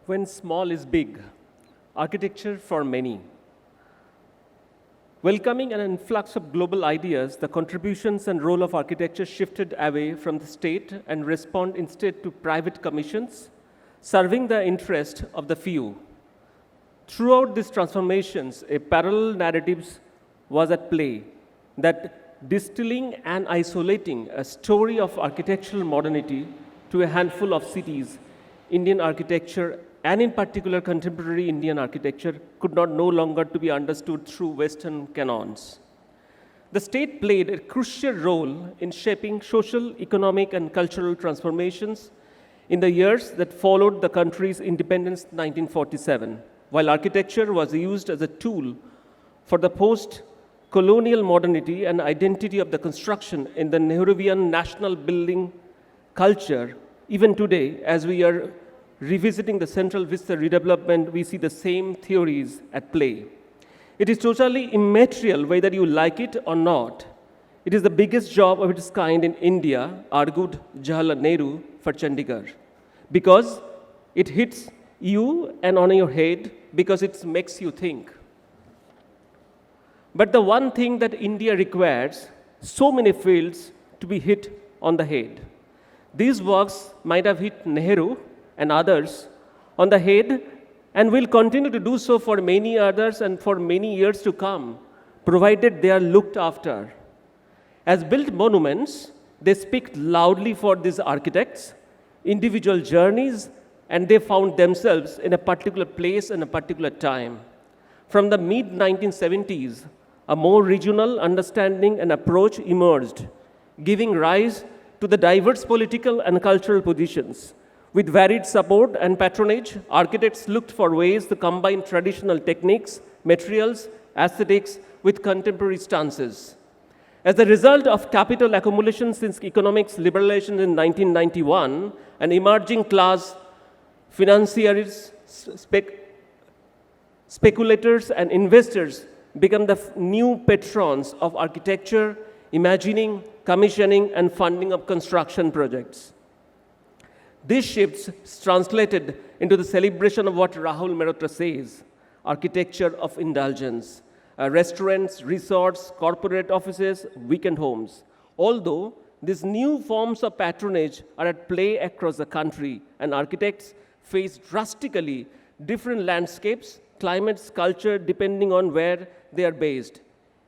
when small is big, architecture for many. Welcoming an influx of global ideas, the contributions and role of architecture shifted away from the state and respond instead to private commissions, serving the interest of the few. Throughout these transformations, a parallel narrative was at play that distilling and isolating a story of architectural modernity to a handful of cities, Indian architecture, and in particular contemporary Indian architecture, could not no longer to be understood through Western canons. The state played a crucial role in shaping social, economic, and cultural transformations in the years that followed the country's independence in 1947, while architecture was used as a tool for the post-colonial modernity and identity of the construction in the Nehruvian national building culture. Even today, as we are revisiting the Central Vista redevelopment, we see the same theories at play. It is totally immaterial whether you like it or not. It is the biggest job of its kind in India, argued Jawaharlal Nehru for Chandigarh, because it hits you and on your head, because it makes you think. But the one thing that India requires so many fields to be hit on the head. These works might have hit Nehru and others on the head and will continue to do so for many others and for many years to come, provided they are looked after. As built monuments, they speak loudly for these architects, individual journeys, and they found themselves in a particular place and a particular time. From the mid-1970s, a more regional understanding and approach emerged, giving rise to the diverse political and cultural positions. With varied support and patronage, architects looked for ways to combine traditional techniques, materials, aesthetics with contemporary stances. As a result of capital accumulation since economics liberalization in 1991, an emerging class, financiers, speculators, and investors become the new patrons of architecture, imagining, commissioning, and funding of construction projects. These shifts translated into the celebration of what Rahul Mehrotra says, architecture of indulgence, restaurants, resorts, corporate offices, weekend homes. Although these new forms of patronage are at play across the country, and architects face drastically different landscapes, climates, culture, depending on where they are based.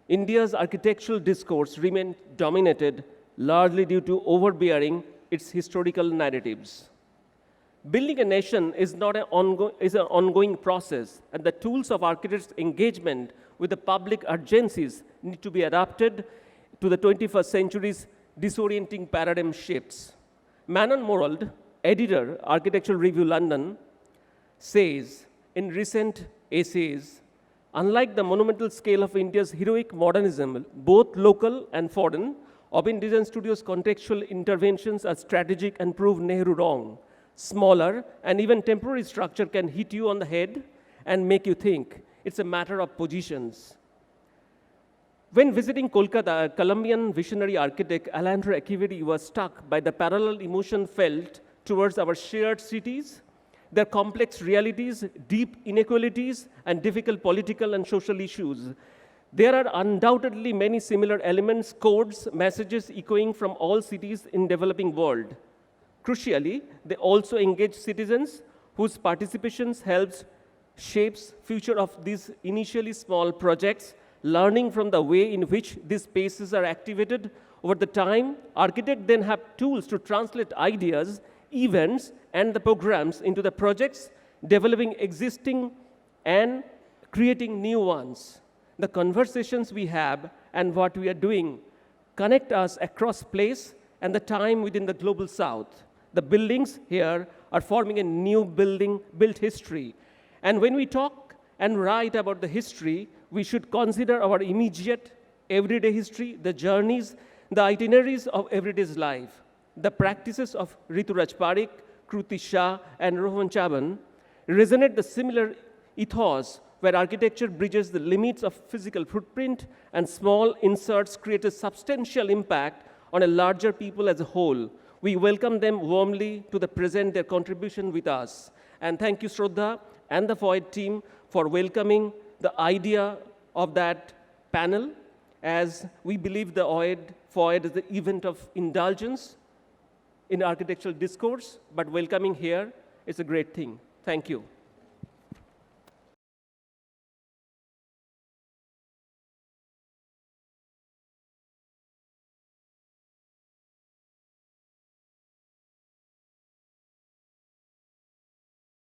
India's architectural discourse remained dominated largely due to overbearing its historical narratives. Building a nation is an ongoing process, and the tools of architects' engagement with the public urgencies need to be adapted to the 21st century's disorienting paradigm shifts. Manon Morold, editor, Architectural Review London, says in recent essays, unlike the monumental scale of India's heroic modernism, both local and foreign, Abin Design Studio's contextual interventions are strategic and prove Nehru wrong. Smaller and even temporary structure can hit you on the head and make you think. It's a matter of positions. When visiting Kolkata, Colombian visionary architect Alejandro Echeverri was struck by the parallel emotion felt towards our shared cities, their complex realities, deep inequalities, and difficult political and social issues. There are undoubtedly many similar elements, codes, messages echoing from all cities in developing world. Crucially, they also engage citizens whose participation helps shapes future of these initially small projects, learning from the way in which these spaces are activated over the time. Architects then have tools to translate ideas, events, and the programs into the projects, developing existing and creating new ones. The conversations we have and what we are doing connect us across place and the time within the global south. The buildings here are forming a new built history. And when we talk and write about the history, we should consider our immediate everyday history, the journeys, the itineraries of everyday's life. The practices of Ruturaj Parikh, Kruti, Shah, and Rohan Chavan resonate the similar ethos where architecture bridges the limits of physical footprint and small inserts create a substantial impact on a larger people as a whole. We welcome them warmly to the present their contribution with us. And thank you, Shraddha, and the FOAID team for welcoming the idea of that panel, as we believe the FOAID is the event of indulgence in architectural discourse, but welcoming here is a great thing. Thank you.